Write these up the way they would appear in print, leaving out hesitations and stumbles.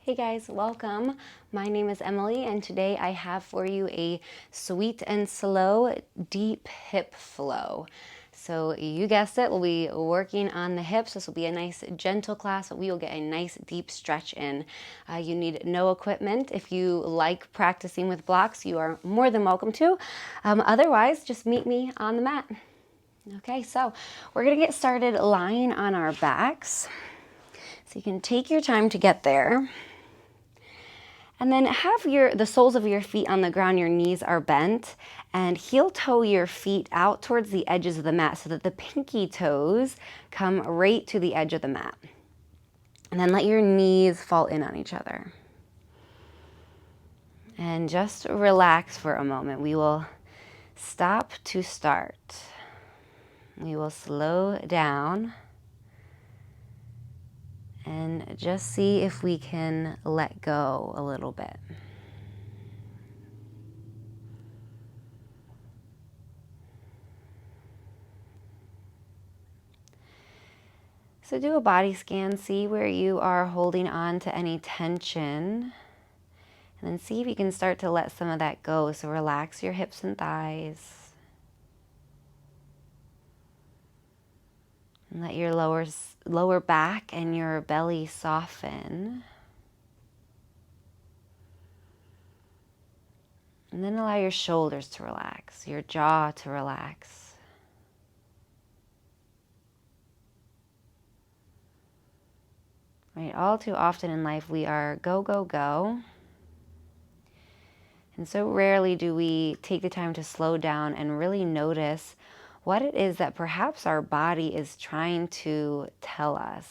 Hey guys, welcome. My name is Emily and today I have for you a sweet and slow deep hip flow. So you guessed it, we'll be working on the hips. This will be a nice gentle class, but we will get a nice deep stretch in. You need no equipment. If you like practicing with blocks, you are more than welcome to. Otherwise, just meet me on the mat. Okay, so we're gonna get started lying on our backs. So you can take your time to get there. And then have the soles of your feet on the ground, your knees are bent, and heel toe your feet out towards the edges of the mat so that the pinky toes come right to the edge of the mat. And then let your knees fall in on each other. And just relax for a moment. We will stop to start. We will slow down and just see if we can let go a little bit. So do a body scan, see where you are holding on to any tension, and then see if you can start to let some of that go. So relax your hips and thighs. And let your lower back and your belly soften. And then allow your shoulders to relax, your jaw to relax. Right, all too often in life we are go, go, go. And so rarely do we take the time to slow down and really notice what it is that perhaps our body is trying to tell us.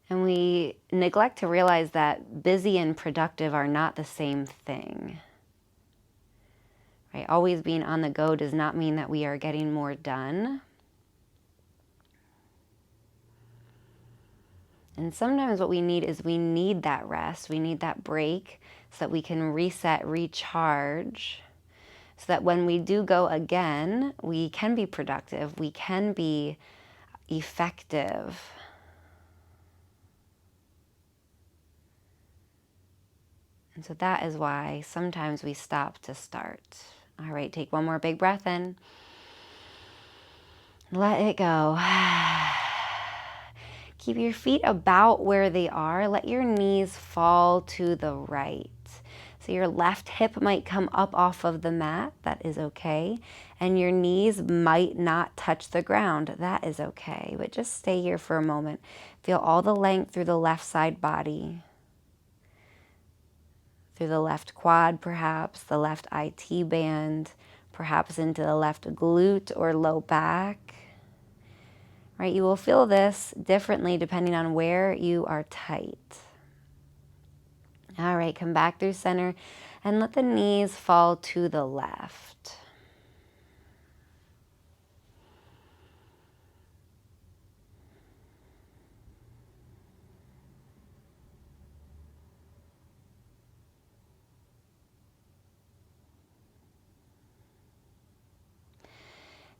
And we neglect to realize that busy and productive are not the same thing. Right? Always being on the go does not mean that we are getting more done. And sometimes what we need is that rest. We need that break so that we can reset, recharge, so that when we do go again, we can be productive, we can be effective. And so that is why sometimes we stop to start. All right, take one more big breath in. Let it go. Keep your feet about where they are. Let your knees fall to the right. So your left hip might come up off of the mat. That is okay. And your knees might not touch the ground. That is okay. But just stay here for a moment. Feel all the length through the left side body. Through the left quad, perhaps, the left IT band, perhaps into the left glute or low back. Right, you will feel this differently depending on where you are tight. All right, come back through center and let the knees fall to the left.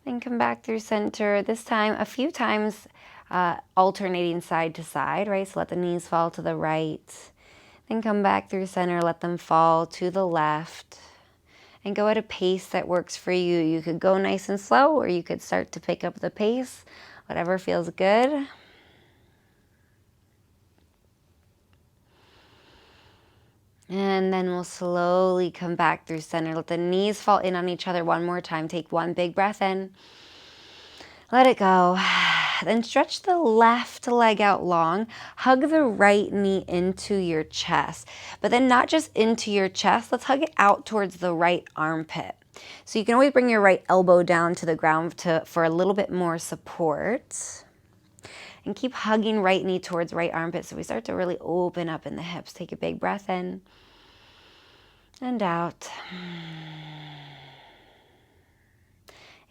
Then come back through center, this time a few times alternating side to side, right? So let the knees fall to the right. Then come back through center, let them fall to the left. And go at a pace that works for you. You could go nice and slow, or you could start to pick up the pace, whatever feels good. And then we'll slowly come back through center. Let the knees fall in on each other one more time. Take one big breath in. Let it go. Then stretch the left leg out long. Hug the right knee into your chest. But then not just into your chest. Let's hug it out towards the right armpit. So you can always bring your right elbow down to the ground for a little bit more support. And keep hugging right knee towards right armpit so we start to really open up in the hips. Take a big breath in and out.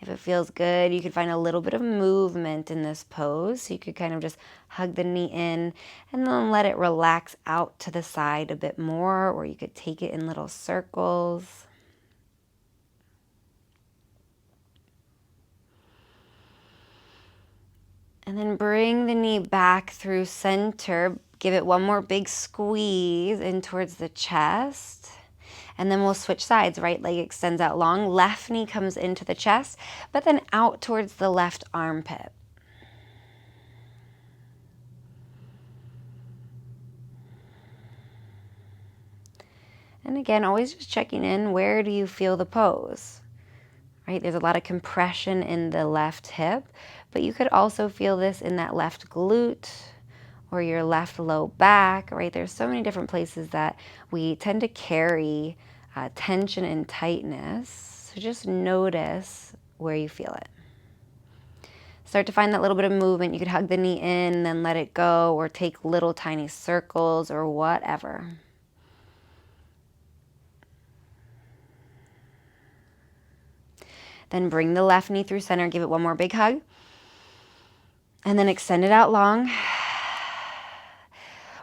If it feels good, you could find a little bit of movement in this pose. So you could kind of just hug the knee in and then let it relax out to the side a bit more, or you could take it in little circles. And then bring the knee back through center. Give it one more big squeeze in towards the chest. And then we'll switch sides. Right leg extends out long. Left knee comes into the chest, but then out towards the left armpit. And again, always just checking in. Where do you feel the pose? Right? There's a lot of compression in the left hip, but you could also feel this in that left glute or your left low back, right? There's so many different places that we tend to carry tension and tightness. So just notice where you feel it. Start to find that little bit of movement. You could hug the knee in, then let it go, or take little tiny circles or whatever. Then bring the left knee through center, give it one more big hug. And then extend it out long.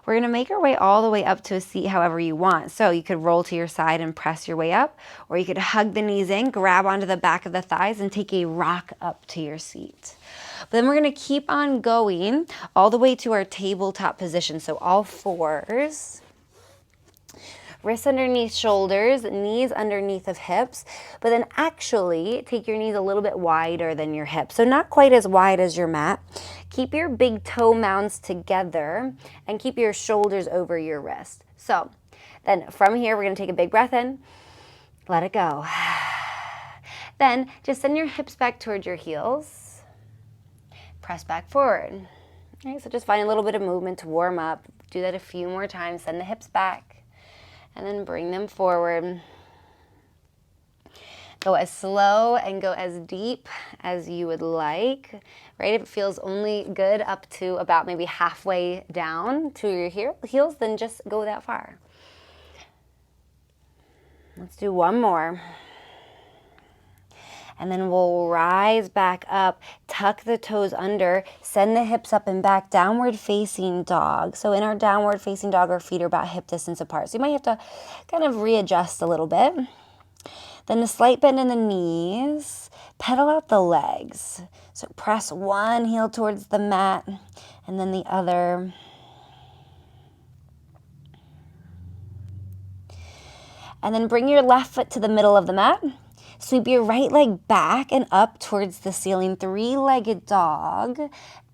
We're gonna make our way all the way up to a seat however you want. So you could roll to your side and press your way up, or you could hug the knees in, grab onto the back of the thighs and take a rock up to your seat. But then we're gonna keep on going all the way to our tabletop position. So all fours. Wrists underneath shoulders, knees underneath of hips, but then actually take your knees a little bit wider than your hips. So not quite as wide as your mat. Keep your big toe mounds together and keep your shoulders over your wrist. So then from here, we're gonna take a big breath in, let it go. Then just send your hips back towards your heels. Press back forward. All right, so just find a little bit of movement to warm up. Do that a few more times, send the hips back. And then bring them forward. Go as slow and go as deep as you would like, right? If it feels only good up to about maybe halfway down to your heels, then just go that far. Let's do one more. And then we'll rise back up, tuck the toes under, send the hips up and back, downward facing dog. So in our downward facing dog, our feet are about hip distance apart. So you might have to kind of readjust a little bit. Then a slight bend in the knees, pedal out the legs. So press one heel towards the mat and then the other. And then bring your left foot to the middle of the mat. Sweep your right leg back and up towards the ceiling, three-legged dog.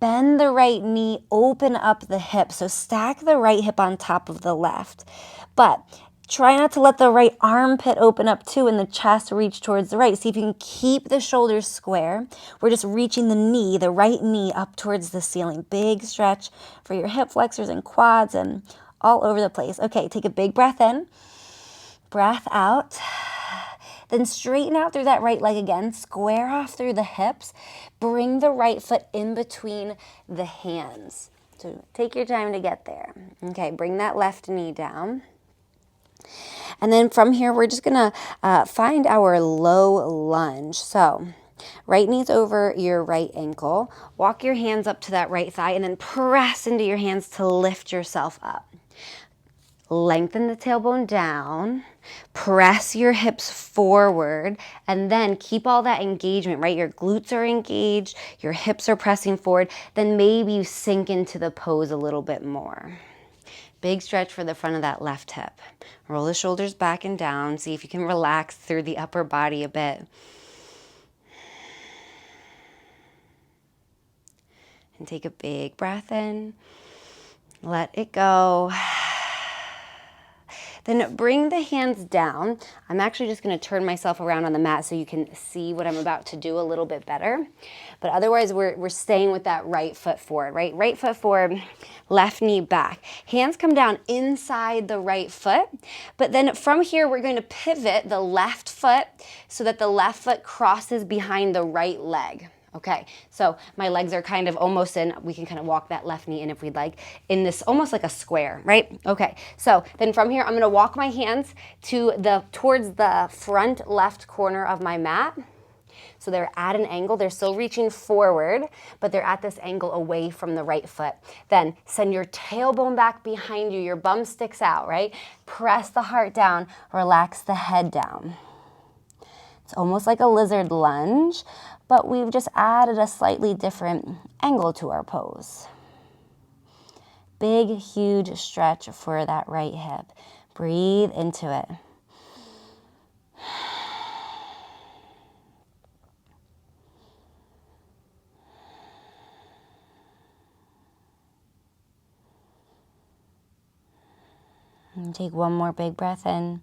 Bend the right knee, open up the hip. So stack the right hip on top of the left. But try not to let the right armpit open up too and the chest reach towards the right. See if you can keep the shoulders square. We're just reaching the knee, the right knee up towards the ceiling. Big stretch for your hip flexors and quads and all over the place. Okay, take a big breath in, breath out. Then straighten out through that right leg again, square off through the hips, bring the right foot in between the hands. So take your time to get there. Okay, bring that left knee down. And then from here, we're just gonna find our low lunge. So right knee's over your right ankle, walk your hands up to that right thigh and then press into your hands to lift yourself up. Lengthen the tailbone down, press your hips forward, and then keep all that engagement, right? Your glutes are engaged, your hips are pressing forward, then maybe you sink into the pose a little bit more. Big stretch for the front of that left hip. Roll the shoulders back and down, see if you can relax through the upper body a bit. And take a big breath in, let it go. Then bring the hands down. I'm actually just gonna turn myself around on the mat so you can see what I'm about to do a little bit better. But otherwise, we're staying with that right foot forward, right? Right foot forward, left knee back. Hands come down inside the right foot. But then from here, we're going to pivot the left foot so that the left foot crosses behind the right leg. Okay, so my legs are kind of almost in, we can kind of walk that left knee in if we'd like, in this almost like a square, right? Okay, so then from here, I'm gonna walk my hands towards the front left corner of my mat. So they're at an angle, they're still reaching forward, but they're at this angle away from the right foot. Then send your tailbone back behind you, your bum sticks out, right? Press the heart down, relax the head down. It's almost like a lizard lunge, but we've just added a slightly different angle to our pose. Big, huge stretch for that right hip. Breathe into it. And take one more big breath in.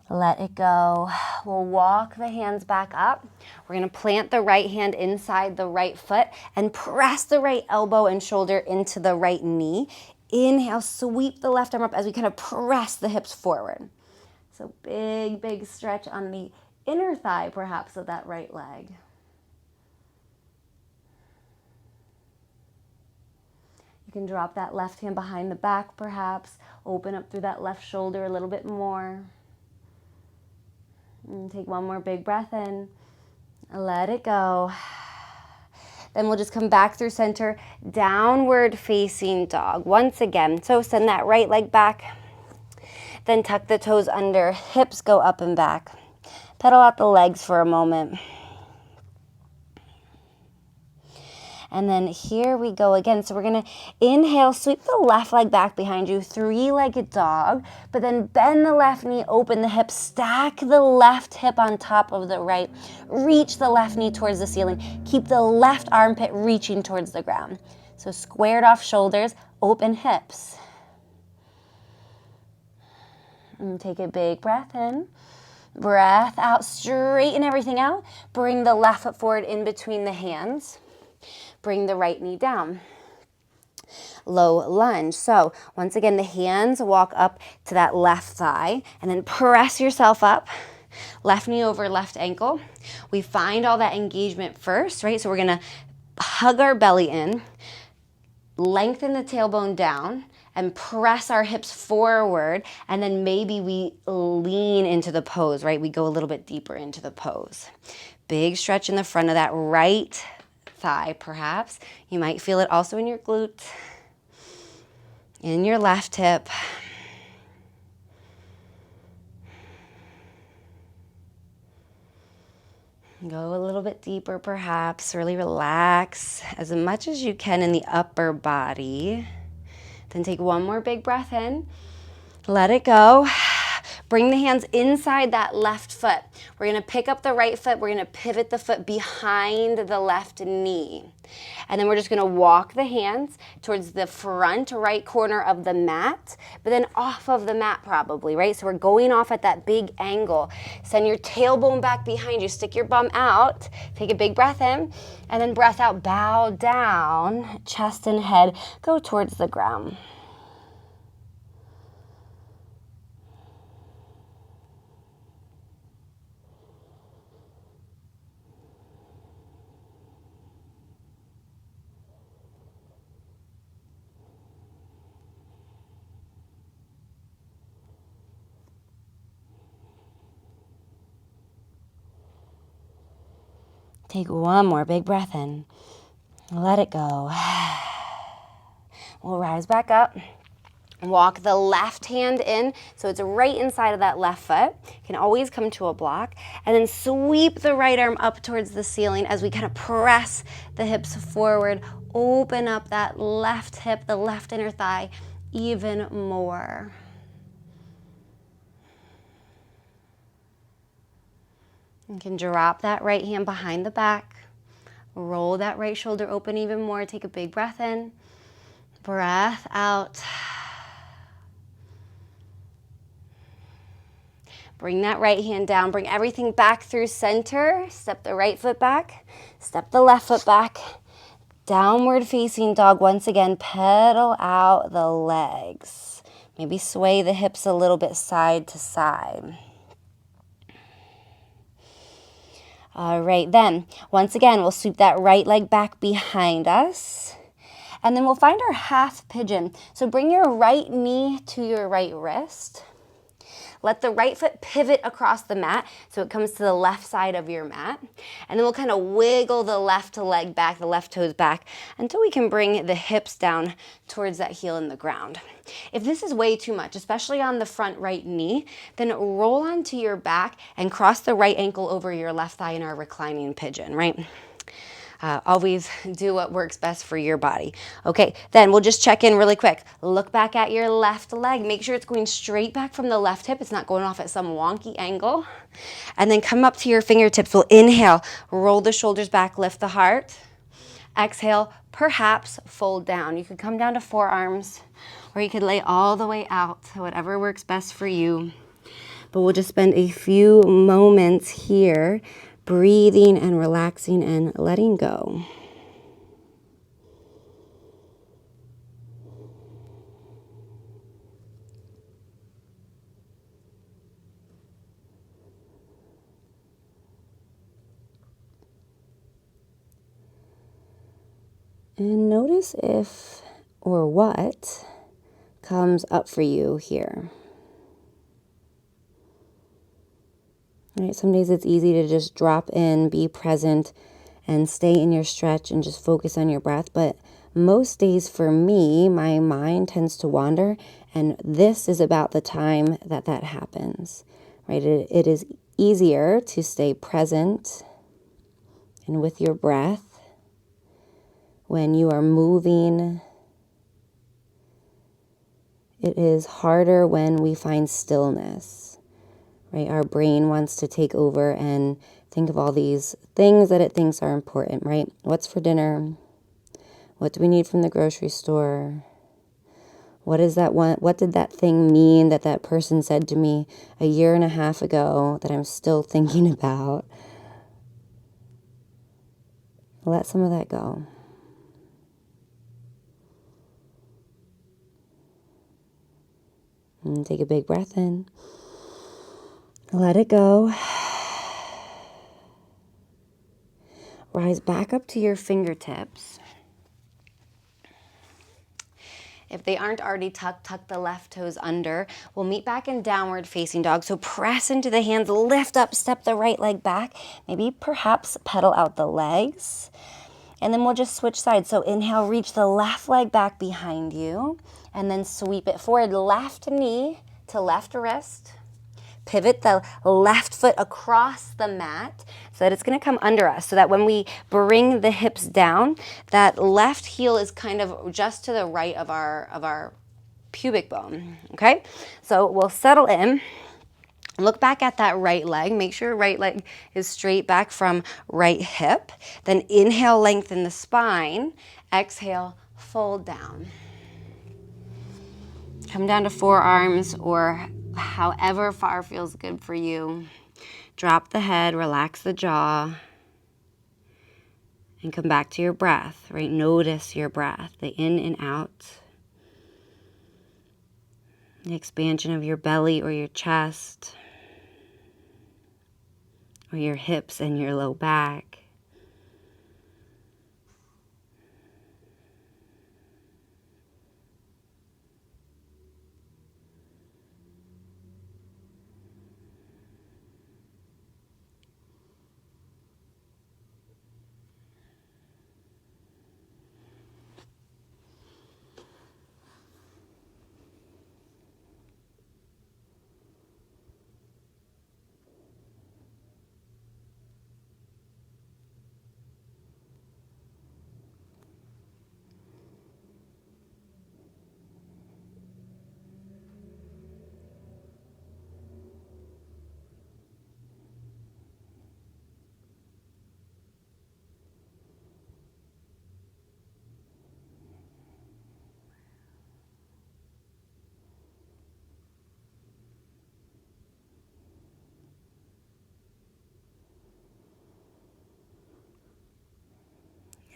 Let it go. We'll walk the hands back up. We're going to plant the right hand inside the right foot and press the right elbow and shoulder into the right knee. Inhale, sweep the left arm up as we kind of press the hips forward. So big, big stretch on the inner thigh, perhaps, of that right leg. You can drop that left hand behind the back, perhaps. Open up through that left shoulder a little bit more. And take one more big breath in. Let it go. Then we'll just come back through center, downward facing dog. Once again, so send that right leg back. Then tuck the toes under, hips go up and back. Pedal out the legs for a moment. And then here we go again. So we're going to inhale, sweep the left leg back behind you, three-legged dog, but then bend the left knee, open the hip, stack the left hip on top of the right, reach the left knee towards the ceiling, keep the left armpit reaching towards the ground. So squared off shoulders, open hips. And take a big breath in. Breath out, straighten everything out. Bring the left foot forward in between the hands. Bring the right knee down. Low lunge. So once again, the hands walk up to that left thigh and then press yourself up. Left knee over left ankle. We find all that engagement first, right? So we're going to hug our belly in, lengthen the tailbone down, and press our hips forward, and then maybe we lean into the pose, right? We go a little bit deeper into the pose. Big stretch in the front of that right thigh, perhaps. You might feel it also in your glute, in your left hip. Go a little bit deeper, perhaps. Really relax as much as you can in the upper body. Then take one more big breath in. Let it go. Bring the hands inside that left foot. We're going to pick up the right foot. We're going to pivot the foot behind the left knee. And then we're just going to walk the hands towards the front right corner of the mat, but then off of the mat probably, right? So we're going off at that big angle. Send your tailbone back behind you. Stick your bum out. Take a big breath in, and then breath out. Bow down, chest and head go towards the ground. Take one more big breath in. Let it go. We'll rise back up. Walk the left hand in, so it's right inside of that left foot. You can always come to a block. And then sweep the right arm up towards the ceiling as we kind of press the hips forward. Open up that left hip, the left inner thigh, even more. You can drop that right hand behind the back. Roll that right shoulder open even more. Take a big breath in. Breath out. Bring that right hand down. Bring everything back through center. Step the right foot back. Step the left foot back. Downward facing dog. Once again, pedal out the legs. Maybe sway the hips a little bit side to side. All right, then, once again, we'll sweep that right leg back behind us. And then we'll find our half pigeon. So bring your right knee to your right wrist. Let the right foot pivot across the mat so it comes to the left side of your mat. And then we'll kind of wiggle the left leg back, the left toes back, until we can bring the hips down towards that heel in the ground. If this is way too much, especially on the front right knee, then roll onto your back and cross the right ankle over your left thigh in our reclining pigeon, right? Always do what works best for your body. Okay, then we'll just check in really quick. Look back at your left leg. Make sure it's going straight back from the left hip. It's not going off at some wonky angle. And then come up to your fingertips. We'll inhale, roll the shoulders back, lift the heart. Exhale, perhaps fold down. You could come down to forearms, or you could lay all the way out, whatever works best for you. But we'll just spend a few moments here breathing and relaxing and letting go. And notice if or what comes up for you here. Right, some days it's easy to just drop in, be present, and stay in your stretch and just focus on your breath. But most days for me, my mind tends to wander, and this is about the time that happens. Right, it is easier to stay present and with your breath when you are moving. It is harder when we find stillness. Right? Our brain wants to take over and think of all these things that it thinks are important, right? What's for dinner? What do we need from the grocery store? What is that one? What did that thing mean that person said to me a year and a half ago that I'm still thinking about? Let some of that go. And take a big breath in. Let it go. Rise back up to your fingertips. If they aren't already tucked, tuck the left toes under. We'll meet back in downward facing dog. So press into the hands, lift up, step the right leg back. Maybe perhaps pedal out the legs. And then we'll just switch sides. So inhale, reach the left leg back behind you. And then sweep it forward, left knee to left wrist. Pivot the left foot across the mat so that it's going to come under us, so that when we bring the hips down, that left heel is kind of just to the right of our pubic bone, okay? So we'll settle in. Look back at that right leg. Make sure right leg is straight back from right hip. Then inhale, lengthen the spine. Exhale, fold down. Come down to forearms or however far feels good for you. Drop the head, relax the jaw, and come back to your breath, right? Notice your breath, the in and out, the expansion of your belly or your chest, or your hips and your low back.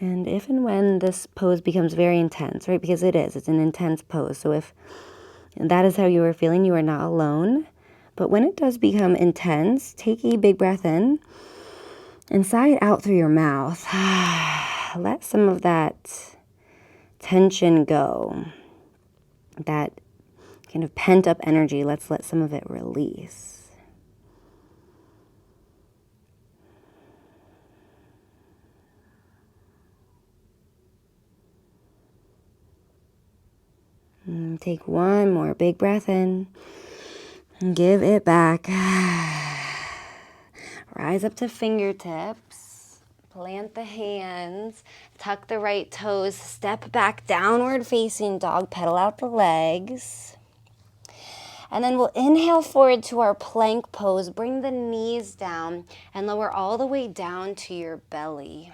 And if and when this pose becomes very intense, right, because it's an intense pose. So if that is how you are feeling, you are not alone. But when it does become intense, take a big breath in and sigh it out through your mouth. Let some of that tension go, that kind of pent up energy. Let's let some of it release. And take one more big breath in. And give it back. Rise up to fingertips. Plant the hands. Tuck the right toes. Step back, downward facing dog. Pedal out the legs. And then we'll inhale forward to our plank pose. Bring the knees down and lower all the way down to your belly.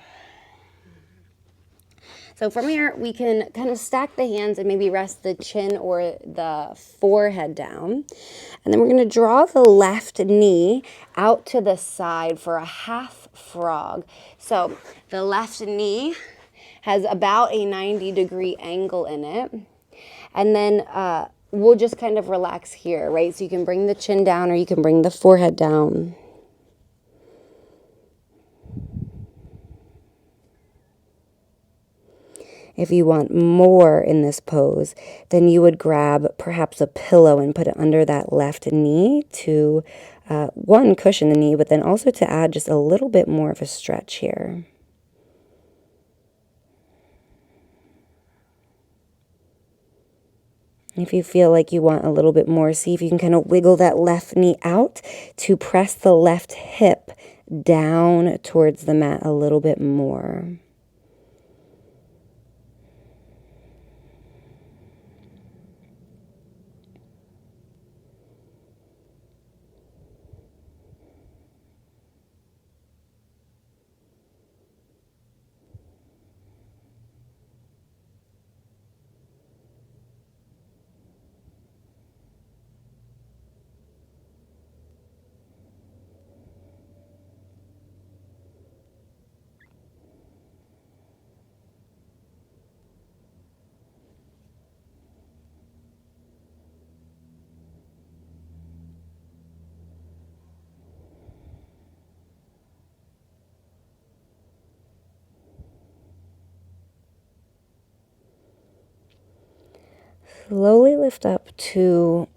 So from here, we can kind of stack the hands and maybe rest the chin or the forehead down. And then we're going to draw the left knee out to the side for a half frog. So the left knee has about a 90-degree angle in it. And then we'll just kind of relax here, right? So you can bring the chin down or you can bring the forehead down. If you want more in this pose, then you would grab perhaps a pillow and put it under that left knee to, one, cushion the knee, but then also to add just a little bit more of a stretch here. If you feel like you want a little bit more, see if you can kind of wiggle that left knee out to press the left hip down towards the mat a little bit more. Slowly lift up to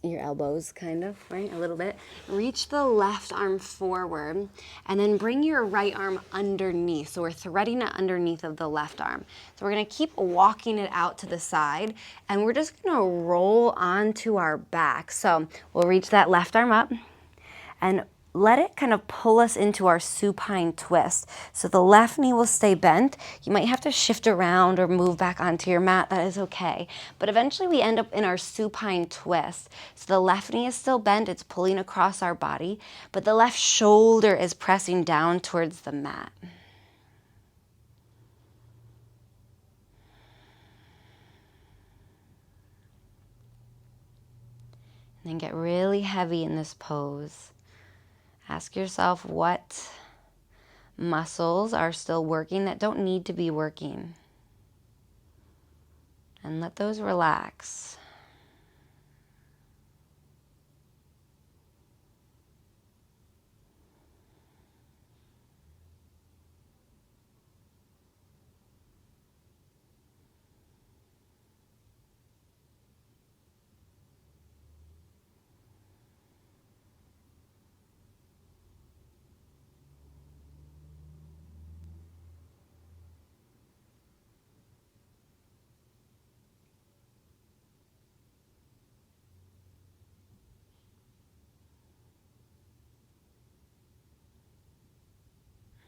your elbows, kind of, right? A little bit. Reach the left arm forward and then bring your right arm underneath. So we're threading it underneath of the left arm. So we're going to keep walking it out to the side and we're just going to roll onto our back. So we'll reach that left arm up and let it kind of pull us into our supine twist. So the left knee will stay bent. You might have to shift around or move back onto your mat. That is okay. But eventually we end up in our supine twist. So the left knee is still bent. It's pulling across our body. But the left shoulder is pressing down towards the mat. And then get really heavy in this pose. Ask yourself what muscles are still working that don't need to be working. And let those relax.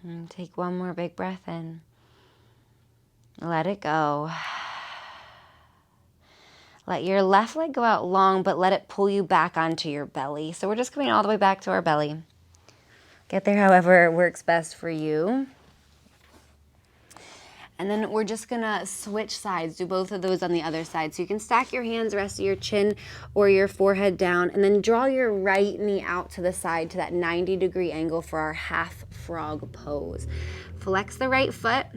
And take one more big breath in. Let it go. Let your left leg go out long, but let it pull you back onto your belly. So we're just coming all the way back to our belly. Get there however works best for you. And then we're just gonna switch sides, do both of those on the other side. So you can stack your hands, rest your chin or your forehead down, and then draw your right knee out to the side to that 90-degree angle for our half frog pose. Flex the right foot,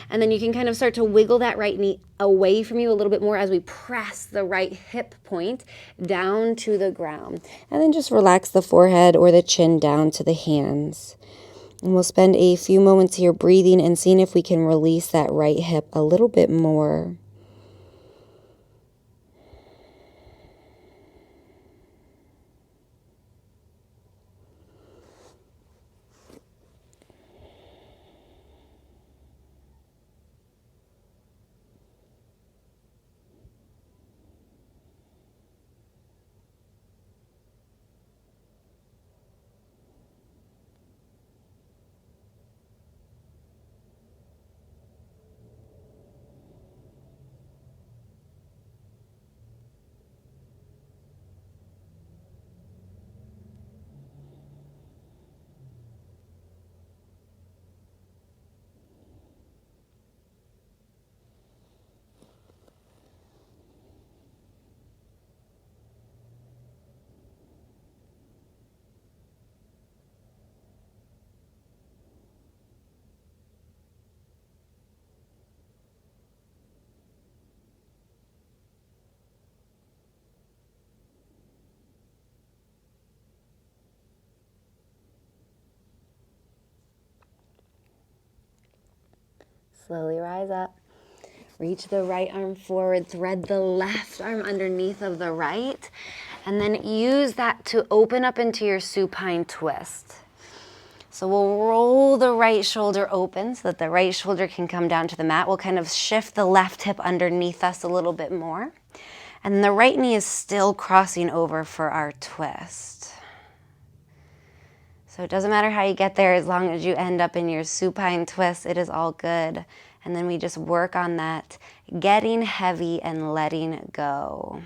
and then you can kind of start to wiggle that right knee away from you a little bit more as we press the right hip point down to the ground. And then just relax the forehead or the chin down to the hands. And we'll spend a few moments here breathing and seeing if we can release that right hip a little bit more. Slowly rise up. Reach the right arm forward, thread the left arm underneath of the right, and then use that to open up into your supine twist. So we'll roll the right shoulder open so that the right shoulder can come down to the mat. We'll kind of shift the left hip underneath us a little bit more. And the right knee is still crossing over for our twist. So it doesn't matter how you get there, as long as you end up in your supine twist, it is all good. And then we just work on that getting heavy and letting go.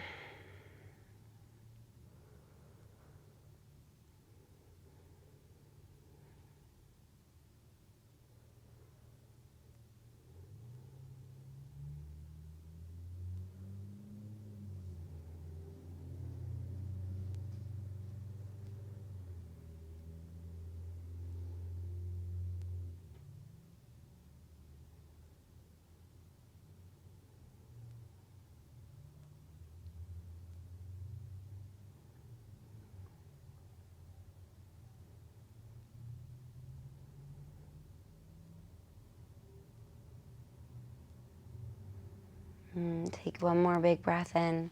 Take one more big breath in.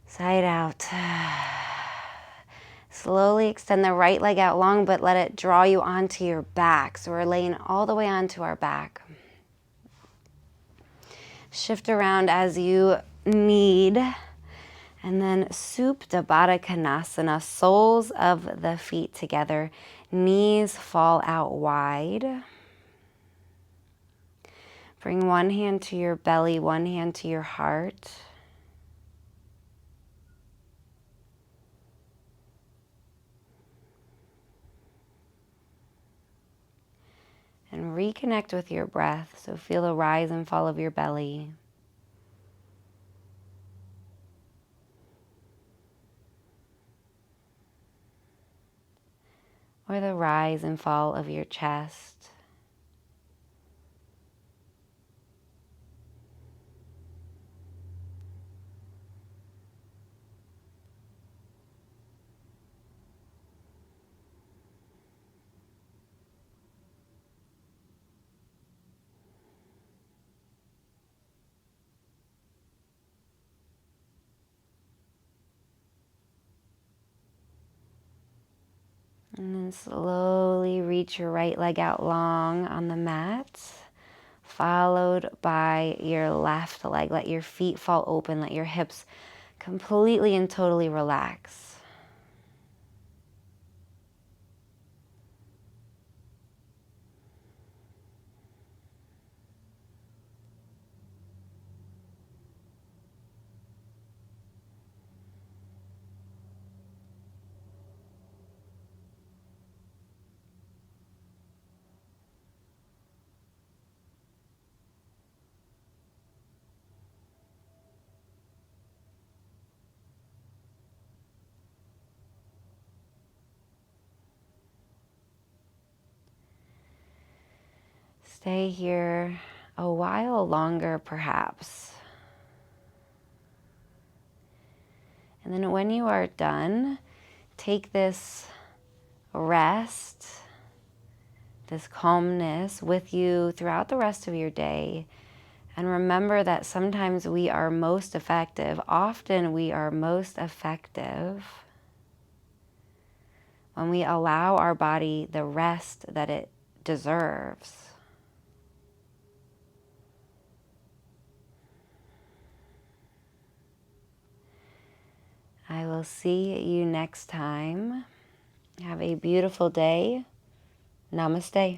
Side out. Slowly extend the right leg out long, but let it draw you onto your back. So we're laying all the way onto our back. Shift around as you need. And then Supta Baddha Konasana, soles of the feet together. Knees fall out wide. Bring one hand to your belly, one hand to your heart. And reconnect with your breath. So feel the rise and fall of your belly. Or the rise and fall of your chest. And then slowly reach your right leg out long on the mat, followed by your left leg. Let your feet fall open, let your hips completely and totally relax. Stay here a while longer, perhaps. And then when you are done, take this rest, this calmness with you throughout the rest of your day. And remember that sometimes we are most effective, often we are most effective when we allow our body the rest that it deserves. I will see you next time. Have a beautiful day. Namaste.